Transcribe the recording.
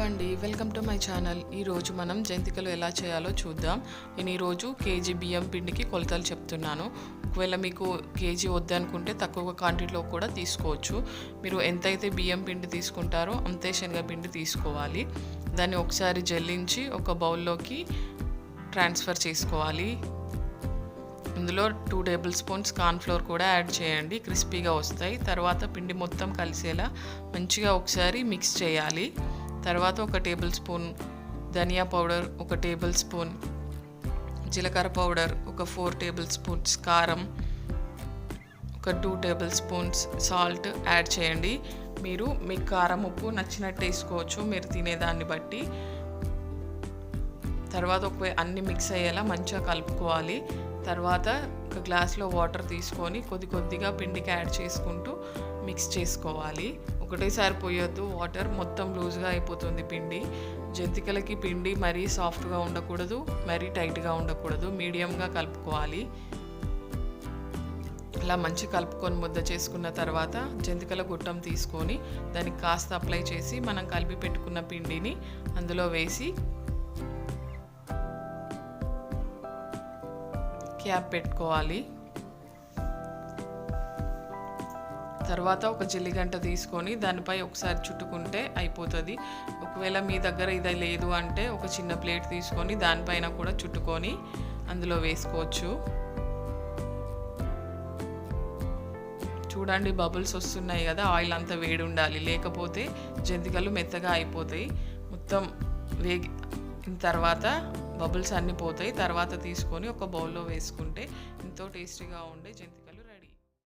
అండి, welcome to my channel. ఈరోజు మనం జంతికలు ఎలా చేయాలో చూద్దాం. నేను ఈరోజు కేజీ బియ్యం పిండికి కొలతలు చెప్తున్నాను. ఒకవేళ మీకు కేజీ వద్దనుకుంటే తక్కువ క్వాంటిటీలో కూడా తీసుకోవచ్చు. మీరు ఎంతైతే బియ్యం పిండి తీసుకుంటారో అంతే శనగపిండి తీసుకోవాలి. దాన్ని ఒకసారి జల్లించి ఒక బౌల్లోకి ట్రాన్స్ఫర్ చేసుకోవాలి. ఇందులో 2 టేబుల్ స్పూన్స్ కార్న్ఫ్లోర్ కూడా యాడ్ చేయండి, క్రిస్పీగా వస్తాయి. తర్వాత పిండి మొత్తం కలిసేలా మంచిగా ఒకసారి మిక్స్ చేయాలి. తర్వాత 1 టేబుల్ స్పూన్ ధనియా పౌడర్, 1 టేబుల్ స్పూన్ జీలకర్ర పౌడర్, ఒక 4 టేబుల్ స్పూన్స్ కారం, ఒక 2 టేబుల్ స్పూన్స్ సాల్ట్ యాడ్ చేయండి. మీరు మీకు కారం ఉప్పు నచ్చినట్టు వేసుకోవచ్చు, మీరు తినేదాన్ని బట్టి. తర్వాత అన్ని మిక్స్ అయ్యేలా మంచిగా కలుపుకోవాలి. తర్వాత ఒక గ్లాస్లో వాటర్ తీసుకొని కొద్దిగా పిండికి యాడ్ చేసుకుంటూ మిక్స్ చేసుకోవాలి. ఒకటేసారి పోయొద్దు, వాటర్ మొత్తం లూజ్గా అయిపోతుంది పిండి. జంతికలకి పిండి మరీ సాఫ్ట్గా ఉండకూడదు, మరీ టైట్గా ఉండకూడదు, మీడియంగా కలుపుకోవాలి. ఇలా మంచి కలుపుకొని ముద్ద చేసుకున్న తర్వాత జంతికల గుట్టం తీసుకొని దానికి కాస్త అప్లై చేసి మనం కలిపి పెట్టుకున్న పిండిని అందులో వేసి క్యాప్ పెట్టుకోవాలి. తర్వాత ఒక జిల్లిగంట తీసుకొని దానిపై ఒకసారి చుట్టుకుంటే అయిపోతుంది. ఒకవేళ మీ దగ్గర ఇది లేదు అంటే ఒక చిన్న ప్లేట్ తీసుకొని దానిపైన కూడా చుట్టుకొని అందులో వేసుకోవచ్చు. చూడండి, బబుల్స్ వస్తున్నాయి కదా, ఆయిల్ అంతా వేడి ఉండాలి, లేకపోతే జంతికలు మెత్తగా అయిపోతాయి. మొత్తం వేగిన తర్వాత బబుల్స్ అన్నీ పోతాయి. తర్వాత తీసుకొని ఒక బౌల్లో వేసుకుంటే ఎంతో టేస్టీగా ఉండే జంతికలు